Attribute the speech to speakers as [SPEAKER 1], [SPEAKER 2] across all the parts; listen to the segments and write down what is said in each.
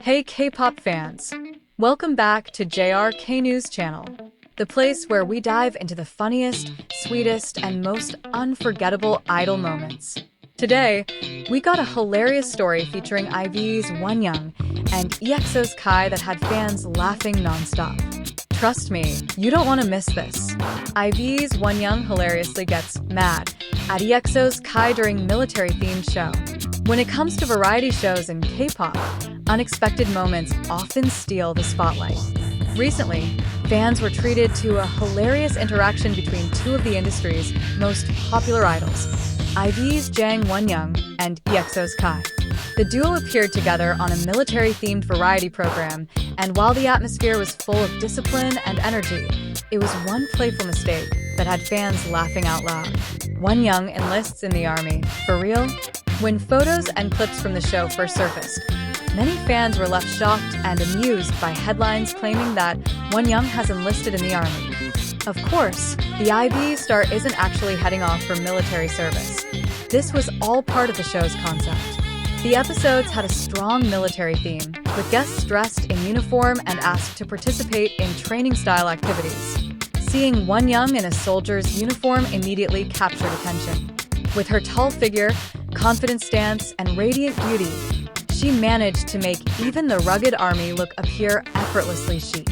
[SPEAKER 1] Hey K-pop fans! Welcome back to JRK News Channel, the place where we dive into the funniest, sweetest, and most unforgettable idol moments. Today, we got a hilarious story featuring IV's Wonyoung and EXO's Kai that had fans laughing nonstop. Trust me, you don't want to miss this. IV's Wonyoung hilariously gets mad at EXO's Kai during military-themed show. When it comes to variety shows in K-pop, unexpected moments often steal the spotlight. Recently, fans were treated to a hilarious interaction between two of the industry's most popular idols, IV's Wonyoung and EXO's Kai. The duo appeared together on a military-themed variety program, and while the atmosphere was full of discipline and energy, it was one playful mistake that had fans laughing out loud. Wonyoung enlists in the army. For real? When photos and clips from the show first surfaced, many fans were left shocked and amused by headlines claiming that Wonyoung has enlisted in the army. Of course, the IB star isn't actually heading off for military service. This was all part of the show's concept. The episodes had a strong military theme, with guests dressed in uniform and asked to participate in training-style activities. Seeing Wonyoung in a soldier's uniform immediately captured attention. With her tall figure, confident stance, and radiant beauty, she managed to make even the rugged army look appear effortlessly chic.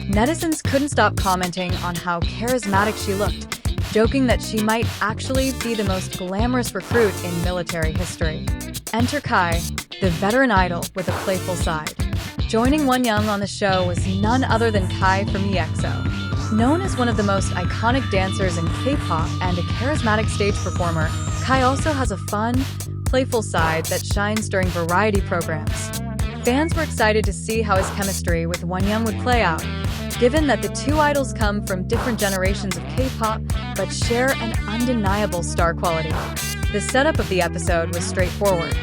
[SPEAKER 1] Netizens couldn't stop commenting on how charismatic she looked, joking that she might actually be the most glamorous recruit in military history. Enter Kai, the veteran idol with a playful side. Joining Wonyoung on the show was none other than Kai from EXO. Known as one of the most iconic dancers in K-pop and a charismatic stage performer, Kai also has a fun, playful side that shines during variety programs. Fans were excited to see how his chemistry with Wonyoung would play out, given that the two idols come from different generations of K-pop but share an undeniable star quality. The setup of the episode was straightforward.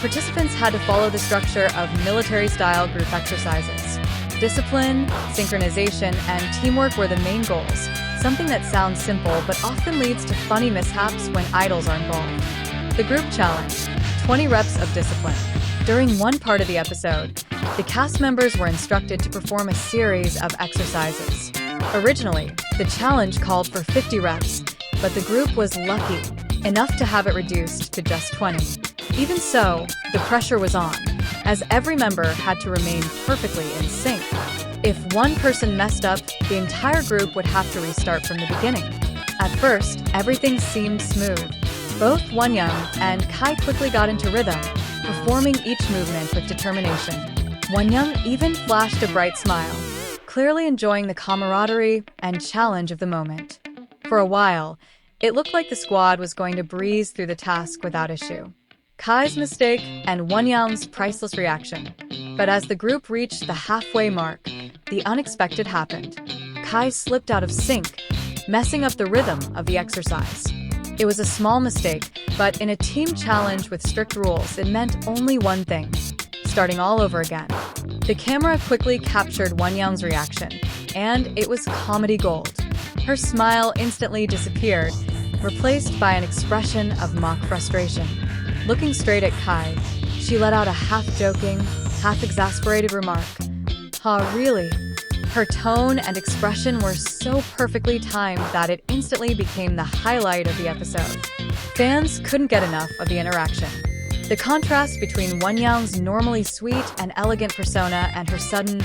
[SPEAKER 1] Participants had to follow the structure of military-style group exercises. Discipline, synchronization, and teamwork were the main goals, something that sounds simple but often leads to funny mishaps when idols are involved. The group challenge: 20 reps of discipline. During one part of the episode, the cast members were instructed to perform a series of exercises. Originally, the challenge called for 50 reps, but the group was lucky enough to have it reduced to just 20. Even so, the pressure was on, as every member had to remain perfectly in sync. If one person messed up, the entire group would have to restart from the beginning. At first, everything seemed smooth. Both Wonyoung and Kai quickly got into rhythm, performing each movement with determination. Wonyoung even flashed a bright smile, clearly enjoying the camaraderie and challenge of the moment. For a while, it looked like the squad was going to breeze through the task without issue. Kai's mistake and Wonyoung's priceless reaction. But as the group reached the halfway mark, the unexpected happened. Kai slipped out of sync, messing up the rhythm of the exercise. It was a small mistake, but in a team challenge with strict rules, it meant only one thing: starting all over again. The camera quickly captured Wonyoung's reaction, and it was comedy gold. Her smile instantly disappeared, replaced by an expression of mock frustration. Looking straight at Kai, she let out a half-joking, half-exasperated remark. "Ha, really?" Her tone and expression were so perfectly timed that it instantly became the highlight of the episode. Fans couldn't get enough of the interaction. The contrast between Wonyoung's normally sweet and elegant persona and her sudden,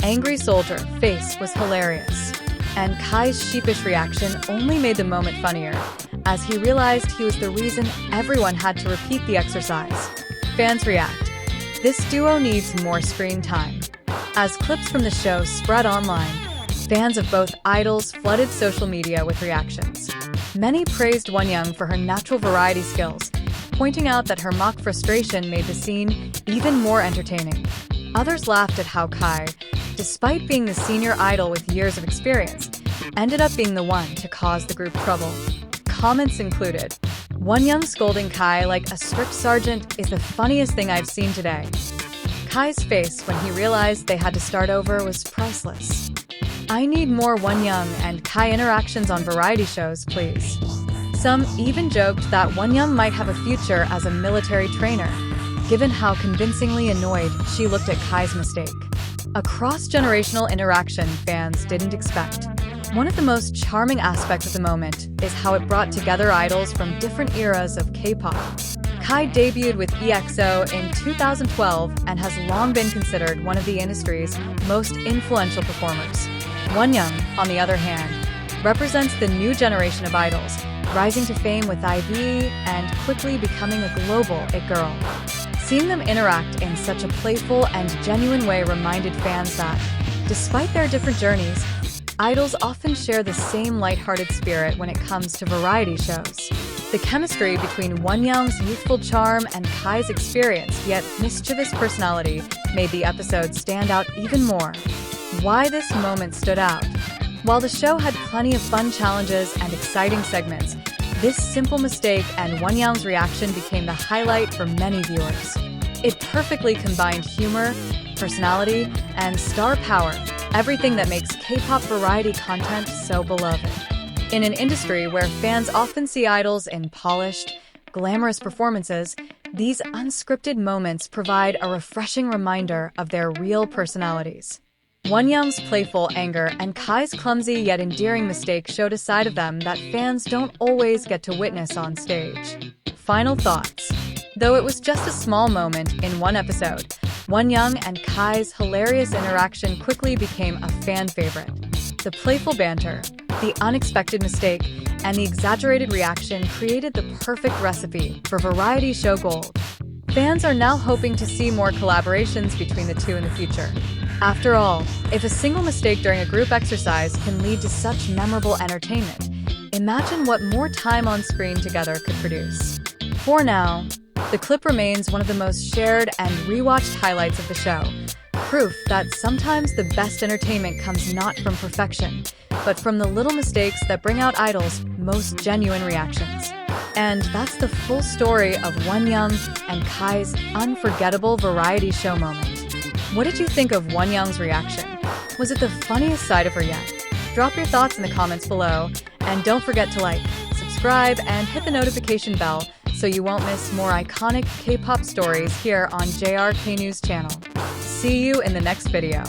[SPEAKER 1] angry soldier face was hilarious. And Kai's sheepish reaction only made the moment funnier, as he realized he was the reason everyone had to repeat the exercise. Fans react: this duo needs more screen time. As clips from the show spread online, fans of both idols flooded social media with reactions. Many praised Wonyoung for her natural variety skills, pointing out that her mock frustration made the scene even more entertaining. Others laughed at how Kai, despite being the senior idol with years of experience, ended up being the one to cause the group trouble. Comments included: "Wonyoung scolding Kai like a strict sergeant is the funniest thing I've seen today." Kai's face when he realized they had to start over was priceless. "I need more Wonyoung and Kai interactions on variety shows, please." Some even joked that Wonyoung might have a future as a military trainer, given how convincingly annoyed she looked at Kai's mistake. A cross-generational interaction fans didn't expect. One of the most charming aspects of the moment is how it brought together idols from different eras of K-pop. Kai debuted with EXO in 2012 and has long been considered one of the industry's most influential performers. Wonyoung, on the other hand, represents the new generation of idols, rising to fame with IVE and quickly becoming a global it girl. Seeing them interact in such a playful and genuine way reminded fans that, despite their different journeys, idols often share the same lighthearted spirit when it comes to variety shows. The chemistry between Wonyoung's youthful charm and Kai's experienced yet mischievous personality made the episode stand out even more. Why this moment stood out? While the show had plenty of fun challenges and exciting segments, this simple mistake and Wonyoung's reaction became the highlight for many viewers. It perfectly combined humor, personality, and star power, everything that makes K-pop variety content so beloved. In an industry where fans often see idols in polished, glamorous performances, these unscripted moments provide a refreshing reminder of their real personalities. Wonyoung's playful anger and Kai's clumsy yet endearing mistake showed a side of them that fans don't always get to witness on stage. Final thoughts. Though it was just a small moment in one episode, Wonyoung and Kai's hilarious interaction quickly became a fan favorite. The playful banter, the unexpected mistake, and the exaggerated reaction created the perfect recipe for variety show gold. Fans are now hoping to see more collaborations between the two in the future. After all, if a single mistake during a group exercise can lead to such memorable entertainment, imagine what more time on screen together could produce. For now, the clip remains one of the most shared and rewatched highlights of the show, proof that sometimes the best entertainment comes not from perfection, but from the little mistakes that bring out idols' most genuine reactions. And that's the full story of Wonyoung and Kai's unforgettable variety show moment. What did you think of Wonyoung's reaction? Was it the funniest side of her yet? Drop your thoughts in the comments below, and don't forget to like, subscribe, and hit the notification bell so you won't miss more iconic K-pop stories here on JRK News channel. See you in the next video.